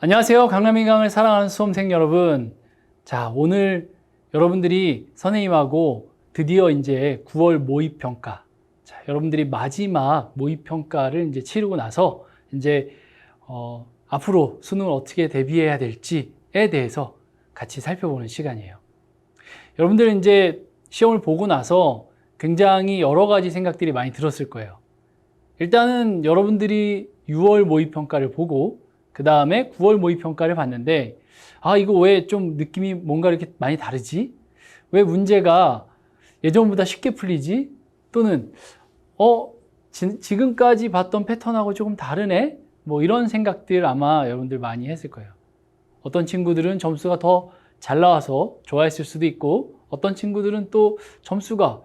안녕하세요. 강남인강을 사랑하는 수험생 여러분. 자, 오늘 여러분들이 선생님하고 드디어 이제 9월 모의평가. 자, 여러분들이 마지막 모의평가를 이제 치르고 나서 이제 앞으로 수능을 어떻게 대비해야 될지에 대해서 같이 살펴보는 시간이에요. 여러분들 이제 시험을 보고 나서 굉장히 여러 가지 생각들이 많이 들었을 거예요. 일단은 여러분들이 6월 모의평가를 보고 그 다음에 9월 모의평가를 봤는데 이거 왜 좀 느낌이 뭔가 이렇게 많이 다르지? 왜 문제가 예전보다 쉽게 풀리지? 또는 지금까지 봤던 패턴하고 조금 다르네? 뭐 이런 생각들 아마 여러분들 많이 했을 거예요. 어떤 친구들은 점수가 더 잘 나와서 좋아했을 수도 있고 어떤 친구들은 또 점수가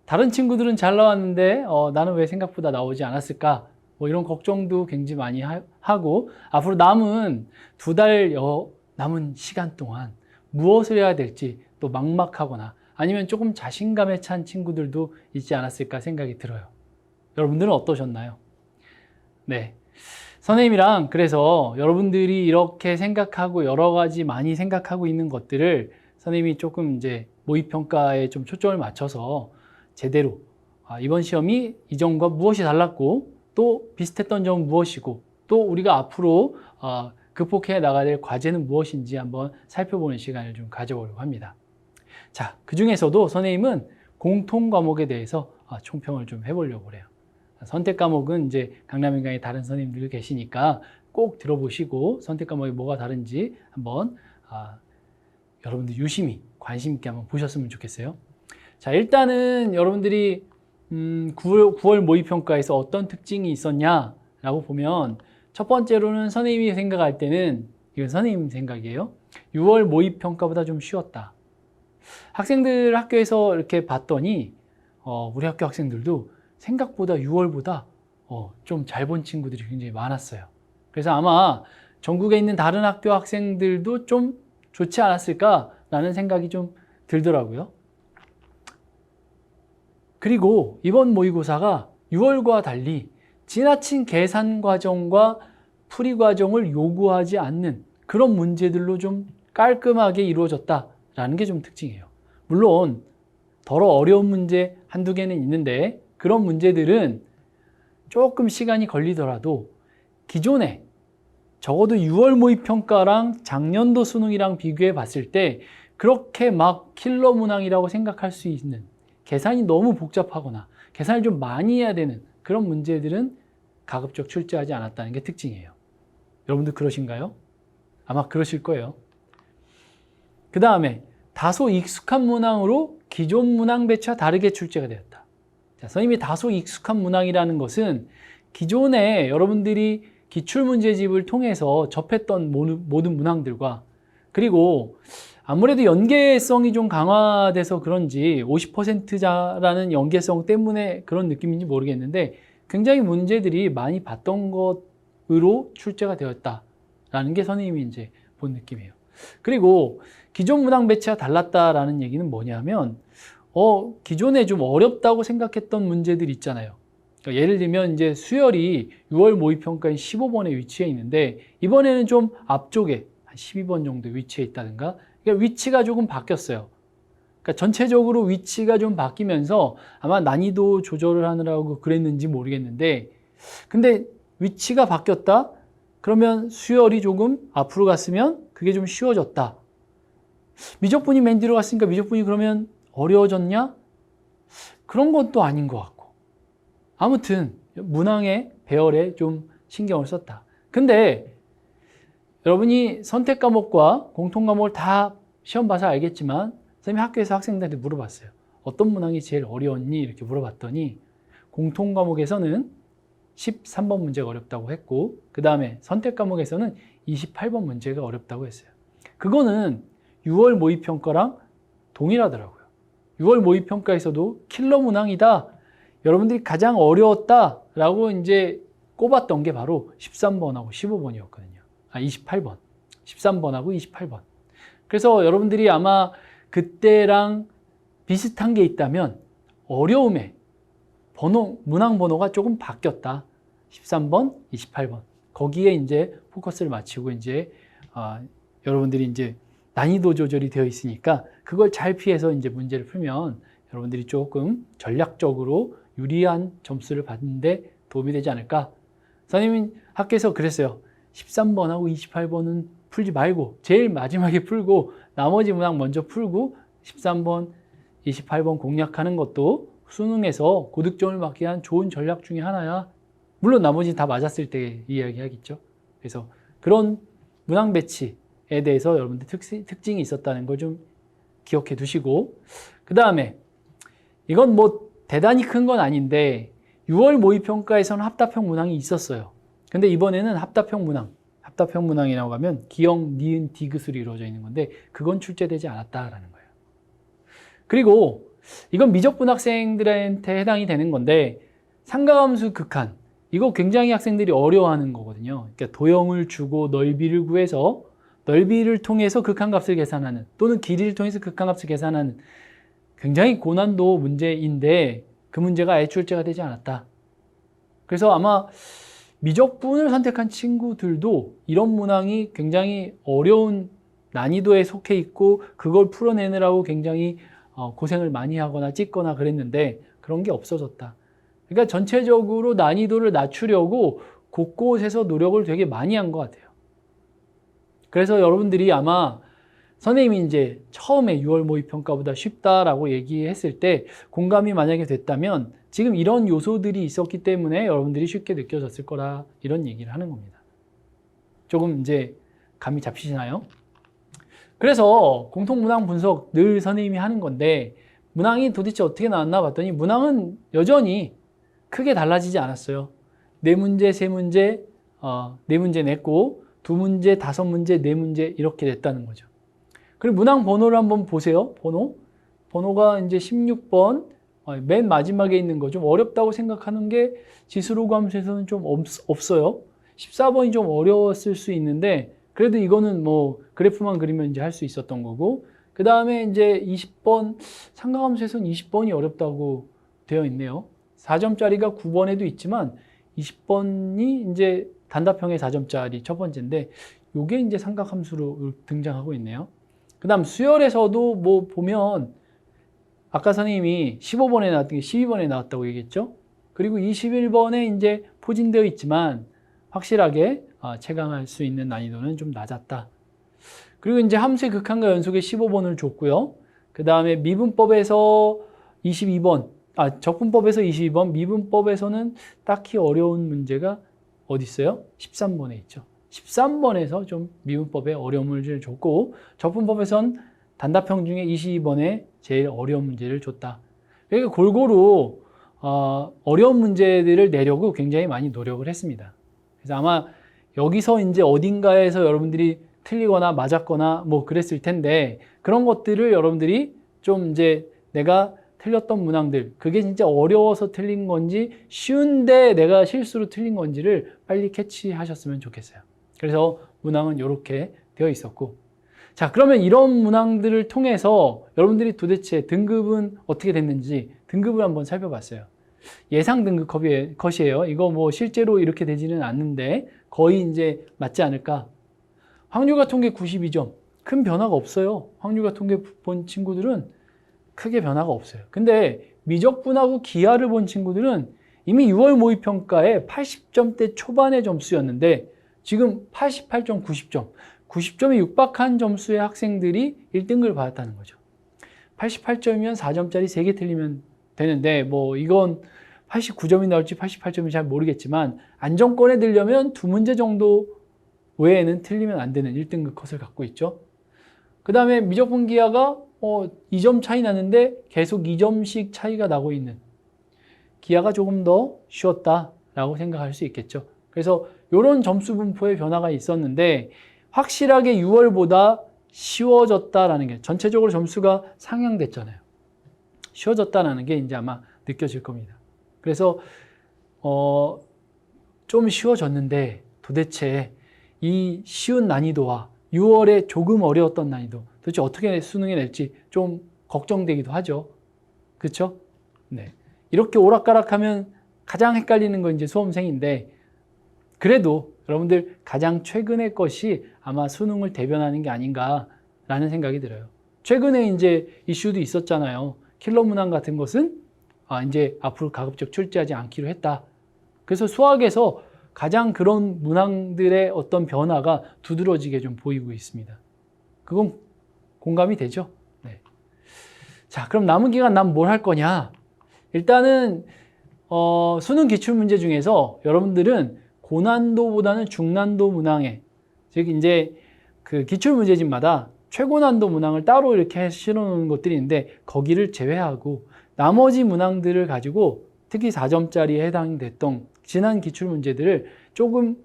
다른 친구들은 잘 나왔는데 나는 왜 생각보다 나오지 않았을까? 뭐 이런 걱정도 굉장히 많이 하고 앞으로 남은 2달 남은 시간 동안 무엇을 해야 될지 또 막막하거나 아니면 조금 자신감에 찬 친구들도 있지 않았을까 생각이 들어요. 여러분들은 어떠셨나요? 네. 선생님이랑 그래서 여러분들이 이렇게 생각하고 여러 가지 많이 생각하고 있는 것들을 선생님이 조금 이제 모의평가에 좀 초점을 맞춰서 제대로 이번 시험이 이전과 무엇이 달랐고 또 비슷했던 점은 무엇이고 또 우리가 앞으로 극복해 나가야 될 과제는 무엇인지 한번 살펴보는 시간을 좀 가져보려고 합니다. 자, 그 중에서도 선생님은 공통 과목에 대해서 총평을 좀 해보려고 그래요. 선택 과목은 이제 강남인강에 다른 선생님들 계시니까 꼭 들어보시고 선택 과목이 뭐가 다른지 한번 여러분들 유심히 관심 있게 한번 보셨으면 좋겠어요. 자, 일단은 여러분들이 9월 모의평가에서 어떤 특징이 있었냐라고 보면 첫 번째로는 선생님이 생각할 때는 이건 선생님 생각이에요. 6월 모의평가보다 좀 쉬웠다. 학생들 학교에서 이렇게 봤더니 우리 학교 학생들도 생각보다 6월보다 좀 잘 본 친구들이 굉장히 많았어요. 그래서 아마 전국에 있는 다른 학교 학생들도 좀 좋지 않았을까라는 생각이 좀 들더라고요. 그리고 이번 모의고사가 6월과 달리 지나친 계산 과정과 풀이 과정을 요구하지 않는 그런 문제들로 좀 깔끔하게 이루어졌다라는 게 좀 특징이에요. 물론 더러 어려운 문제 한두 개는 있는데 그런 문제들은 조금 시간이 걸리더라도 기존에 적어도 6월 모의평가랑 작년도 수능이랑 비교해 봤을 때 그렇게 막 킬러 문항이라고 생각할 수 있는 계산이 너무 복잡하거나 계산을 좀 많이 해야 되는 그런 문제들은 가급적 출제하지 않았다는 게 특징이에요. 여러분들 그러신가요? 아마 그러실 거예요. 그 다음에 다소 익숙한 문항으로 기존 문항 배치와 다르게 출제가 되었다. 자, 선생님이 다소 익숙한 문항이라는 것은 기존에 여러분들이 기출문제집을 통해서 접했던 모든 문항들과 그리고 아무래도 연계성이 좀 강화돼서 그런지 50%자라는 연계성 때문에 그런 느낌인지 모르겠는데 굉장히 문제들이 많이 봤던 것으로 출제가 되었다라는 게 선생님이 이제 본 느낌이에요. 그리고 기존 문항 배치와 달랐다라는 얘기는 뭐냐면 기존에 좀 어렵다고 생각했던 문제들 있잖아요. 그러니까 예를 들면 이제 수열이 6월 모의평가인 15번에 위치해 있는데 이번에는 좀 앞쪽에 한 12번 정도 위치해 있다든가 그러니까 위치가 조금 바뀌었어요. 그러니까 전체적으로 위치가 좀 바뀌면서 아마 난이도 조절을 하느라고 그랬는지 모르겠는데 근데 위치가 바뀌었다? 그러면 수열이 조금 앞으로 갔으면 그게 좀 쉬워졌다. 미적분이 맨 뒤로 갔으니까 미적분이 그러면 어려워졌냐? 그런 것도 아닌 것 같고 아무튼 문항의 배열에 좀 신경을 썼다. 근데 여러분이 선택 과목과 공통 과목을 다 시험 봐서 알겠지만 선생님이 학교에서 학생들한테 물어봤어요. 어떤 문항이 제일 어려웠니? 이렇게 물어봤더니 공통 과목에서는 13번 문제가 어렵다고 했고 그 다음에 선택 과목에서는 28번 문제가 어렵다고 했어요. 그거는 6월 모의평가랑 동일하더라고요. 6월 모의평가에서도 킬러 문항이다. 여러분들이 가장 어려웠다라고 이제 꼽았던 게 바로 13번하고 15번이었거든요. 28번. 13번하고 28번. 그래서 여러분들이 아마 그때랑 비슷한 게 있다면 어려움의 문항 번호가 조금 바뀌었다. 13번, 28번. 거기에 이제 포커스를 맞추고 이제 여러분들이 이제 난이도 조절이 되어 있으니까 그걸 잘 피해서 이제 문제를 풀면 여러분들이 조금 전략적으로 유리한 점수를 받는데 도움이 되지 않을까. 선생님이 학교에서 그랬어요. 13번하고 28번은 풀지 말고 제일 마지막에 풀고 나머지 문항 먼저 풀고 13번, 28번 공략하는 것도 수능에서 고득점을 받기 위한 좋은 전략 중에 하나야. 물론 나머지는 다 맞았을 때 이야기하겠죠. 그래서 그런 문항 배치에 대해서 여러분들 특징이 있었다는 걸 좀 기억해 두시고, 그 다음에 이건 뭐 대단히 큰 건 아닌데 6월 모의평가에서는 합답형 문항이 있었어요. 근데 이번에는 합답형 문항이라고 하면 기역, 니은, 디귿으로 이루어져 있는 건데 그건 출제되지 않았다라는 거예요. 그리고 이건 미적분 학생들한테 해당이 되는 건데 삼각함수 극한, 이거 굉장히 학생들이 어려워하는 거거든요. 그러니까 도형을 주고 넓이를 구해서 넓이를 통해서 극한값을 계산하는, 또는 길이를 통해서 극한값을 계산하는 굉장히 고난도 문제인데 그 문제가 아예 출제가 되지 않았다. 그래서 아마 미적분을 선택한 친구들도 이런 문항이 굉장히 어려운 난이도에 속해 있고 그걸 풀어내느라고 굉장히 고생을 많이 하거나 찍거나 그랬는데 그런 게 없어졌다. 그러니까 전체적으로 난이도를 낮추려고 곳곳에서 노력을 되게 많이 한 것 같아요. 그래서 여러분들이 아마 선생님이 이제 처음에 6월 모의평가보다 쉽다라고 얘기했을 때 공감이 만약에 됐다면 지금 이런 요소들이 있었기 때문에 여러분들이 쉽게 느껴졌을 거라 이런 얘기를 하는 겁니다. 조금 이제 감이 잡히시나요? 그래서 공통문항 분석 늘 선생님이 하는 건데 문항이 도대체 어떻게 나왔나 봤더니 문항은 여전히 크게 달라지지 않았어요. 4문제, 3문제, 4문제 냈고 2문제, 5문제, 4문제 이렇게 냈다는 거죠. 그리고 문항 번호를 한번 보세요. 번호가 이제 16번 맨 마지막에 있는 거 좀 어렵다고 생각하는 게 지수로그 함수에서는 좀 없어요. 14번이 좀 어려웠을 수 있는데 그래도 이거는 뭐 그래프만 그리면 이제 할 수 있었던 거고, 그 다음에 이제 20번 삼각함수에서는 20번이 어렵다고 되어 있네요. 4점짜리가 9번에도 있지만 20번이 이제 단답형의 4점짜리 첫 번째인데 이게 이제 삼각함수로 등장하고 있네요. 그 다음 수열에서도 뭐 보면 아까 선생님이 15번에 나왔던 게 12번에 나왔다고 얘기했죠. 그리고 21번에 이제 포진되어 있지만 확실하게 체감할 수 있는 난이도는 좀 낮았다. 그리고 이제 함수의 극한과 연속에 15번을 줬고요. 그 다음에 미분법에서 22번, 적분법에서 22번, 미분법에서는 딱히 어려운 문제가 어디 있어요? 13번에 있죠. 13번에서 좀 미분법에 어려움을 줬고 적분법에선 단답형 중에 22번에 제일 어려운 문제를 줬다. 그러니까 골고루 어려운 문제들을 내려고 굉장히 많이 노력을 했습니다. 그래서 아마 여기서 이제 어딘가에서 여러분들이 틀리거나 맞았거나 뭐 그랬을 텐데 그런 것들을 여러분들이 좀 이제 내가 틀렸던 문항들, 그게 진짜 어려워서 틀린 건지 쉬운데 내가 실수로 틀린 건지를 빨리 캐치하셨으면 좋겠어요. 그래서 문항은 이렇게 되어 있었고, 자 그러면 이런 문항들을 통해서 여러분들이 도대체 등급은 어떻게 됐는지 등급을 한번 살펴봤어요. 예상 등급 컷이에요. 이거 뭐 실제로 이렇게 되지는 않는데 거의 이제 맞지 않을까. 확률과 통계 92점, 큰 변화가 없어요. 확률과 통계 본 친구들은 크게 변화가 없어요. 근데 미적분하고 기하를 본 친구들은 이미 6월 모의평가에 80점대 초반의 점수였는데 지금 88점, 90점, 90점에 육박한 점수의 학생들이 1등급을 받았다는 거죠. 88점이면 4점짜리 3개 틀리면 되는데 뭐 이건 89점이 나올지 88점이 잘 모르겠지만 안정권에 들려면 2문제 정도 외에는 틀리면 안 되는 1등급 컷을 갖고 있죠. 그 다음에 미적분 기하가 2점 차이 나는데 계속 2점씩 차이가 나고 있는, 기하가 조금 더 쉬웠다라고 생각할 수 있겠죠. 그래서 이런 점수 분포의 변화가 있었는데 확실하게 6월보다 쉬워졌다라는 게, 전체적으로 점수가 상향됐잖아요. 쉬워졌다라는 게 이제 아마 느껴질 겁니다. 그래서 좀 쉬워졌는데 도대체 이 쉬운 난이도와 6월에 조금 어려웠던 난이도 도대체 어떻게 수능에 낼지 좀 걱정되기도 하죠. 그렇죠? 네. 이렇게 오락가락하면 가장 헷갈리는 건 이제 수험생인데 그래도 여러분들 가장 최근의 것이 아마 수능을 대변하는 게 아닌가라는 생각이 들어요. 최근에 이제 이슈도 있었잖아요. 킬러 문항 같은 것은 이제 앞으로 가급적 출제하지 않기로 했다. 그래서 수학에서 가장 그런 문항들의 어떤 변화가 두드러지게 좀 보이고 있습니다. 그건 공감이 되죠? 네. 자, 그럼 남은 기간 난 뭘 할 거냐? 일단은 수능 기출문제 중에서 여러분들은 고난도보다는 중난도 문항에, 즉 이제 그 기출문제집마다 최고난도 문항을 따로 이렇게 실어놓은 것들이 있는데 거기를 제외하고 나머지 문항들을 가지고 특히 4점짜리에 해당됐던 지난 기출문제들을 조금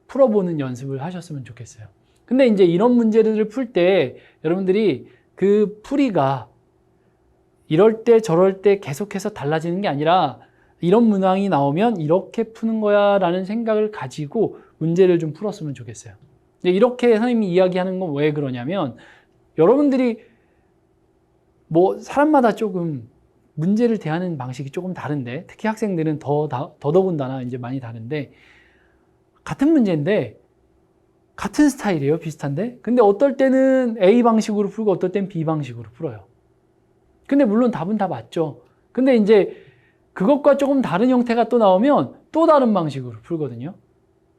풀어보는 연습을 하셨으면 좋겠어요. 근데 이제 이런 문제들을 풀 때 여러분들이 그 풀이가 이럴 때 저럴 때 계속해서 달라지는 게 아니라 이런 문항이 나오면 이렇게 푸는 거야 라는 생각을 가지고 문제를 좀 풀었으면 좋겠어요. 이렇게 선생님이 이야기하는 건 왜 그러냐면 여러분들이 뭐 사람마다 조금 문제를 대하는 방식이 조금 다른데 특히 학생들은 더더군다나 이제 많이 다른데 같은 문제인데 같은 스타일이에요. 비슷한데 근데 어떨 때는 A 방식으로 풀고 어떨 때는 B 방식으로 풀어요. 근데 물론 답은 다 맞죠. 근데 이제 그것과 조금 다른 형태가 또 나오면 또 다른 방식으로 풀거든요.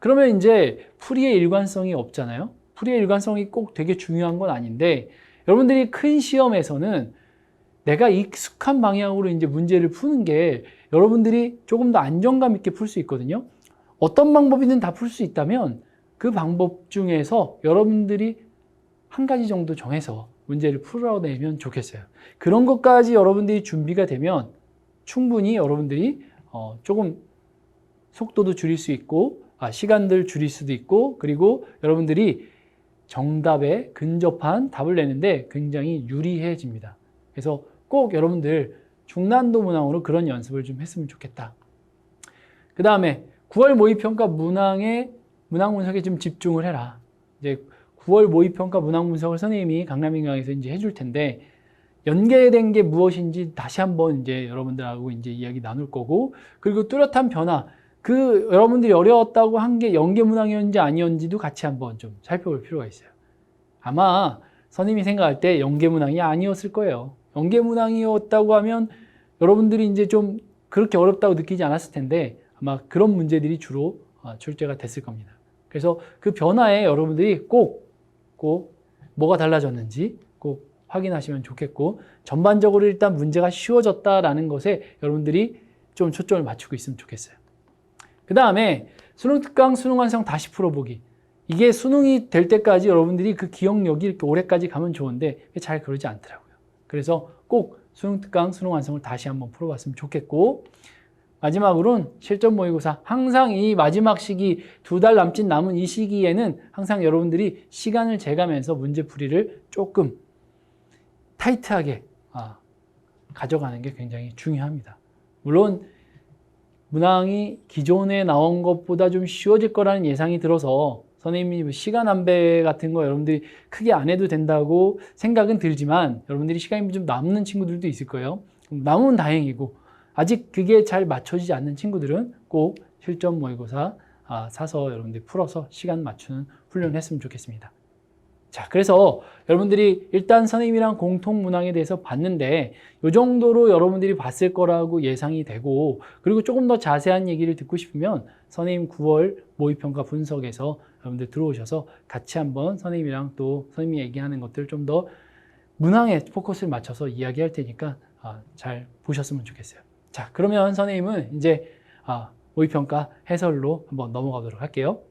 그러면 이제 풀이의 일관성이 없잖아요. 풀이의 일관성이 꼭 되게 중요한 건 아닌데 여러분들이 큰 시험에서는 내가 익숙한 방향으로 이제 문제를 푸는 게 여러분들이 조금 더 안정감 있게 풀 수 있거든요. 어떤 방법이든 다 풀 수 있다면 그 방법 중에서 여러분들이 한 가지 정도 정해서 문제를 풀어내면 좋겠어요. 그런 것까지 여러분들이 준비가 되면 충분히 여러분들이 조금 속도도 줄일 수 있고 시간들 줄일 수도 있고 그리고 여러분들이 정답에 근접한 답을 내는데 굉장히 유리해집니다. 그래서 꼭 여러분들 중난도 문항으로 그런 연습을 좀 했으면 좋겠다. 그 다음에 9월 모의평가 문항 분석에 좀 집중을 해라. 이제 9월 모의평가 문항 분석을 선생님이 강남인 강에서 이제 해줄 텐데 연계된 게 무엇인지 다시 한번 이제 여러분들하고 이제 이야기 나눌 거고 그리고 뚜렷한 변화 그 여러분들이 어려웠다고 한 게 연계 문항이었는지 아니었는지도 같이 한번 좀 살펴볼 필요가 있어요. 아마 선생님이 생각할 때 연계 문항이 아니었을 거예요. 연계 문항이었다고 하면 여러분들이 이제 좀 그렇게 어렵다고 느끼지 않았을 텐데 아마 그런 문제들이 주로 출제가 됐을 겁니다. 그래서 그 변화에 여러분들이 꼭 뭐가 달라졌는지 꼭 확인하시면 좋겠고 전반적으로 일단 문제가 쉬워졌다라는 것에 여러분들이 좀 초점을 맞추고 있으면 좋겠어요. 그 다음에 수능 특강, 수능 완성 다시 풀어보기. 이게 수능이 될 때까지 여러분들이 그 기억력이 이렇게 오래까지 가면 좋은데 잘 그러지 않더라고요. 그래서 꼭 수능 특강, 수능 완성을 다시 한번 풀어봤으면 좋겠고 마지막으로는 실전 모의고사. 항상 이 마지막 시기 2달 남은 이 시기에는 항상 여러분들이 시간을 재가면서 문제풀이를 조금 타이트하게 가져가는 게 굉장히 중요합니다. 물론 문항이 기존에 나온 것보다 좀 쉬워질 거라는 예상이 들어서 선생님이 시간 안배 같은 거 여러분들이 크게 안 해도 된다고 생각은 들지만 여러분들이 시간이 좀 남는 친구들도 있을 거예요. 남으면 다행이고 아직 그게 잘 맞춰지지 않는 친구들은 꼭 실전 모의고사 사서 여러분들이 풀어서 시간 맞추는 훈련을 했으면 좋겠습니다. 자, 그래서 여러분들이 일단 선생님이랑 공통 문항에 대해서 봤는데 이 정도로 여러분들이 봤을 거라고 예상이 되고 그리고 조금 더 자세한 얘기를 듣고 싶으면 선생님 9월 모의평가 분석에서 여러분들 들어오셔서 같이 한번 선생님이랑 또 선생님이 얘기하는 것들 좀 더 문항에 포커스를 맞춰서 이야기할 테니까 잘 보셨으면 좋겠어요. 자, 그러면 선생님은 이제 모의평가 해설로 한번 넘어가도록 할게요.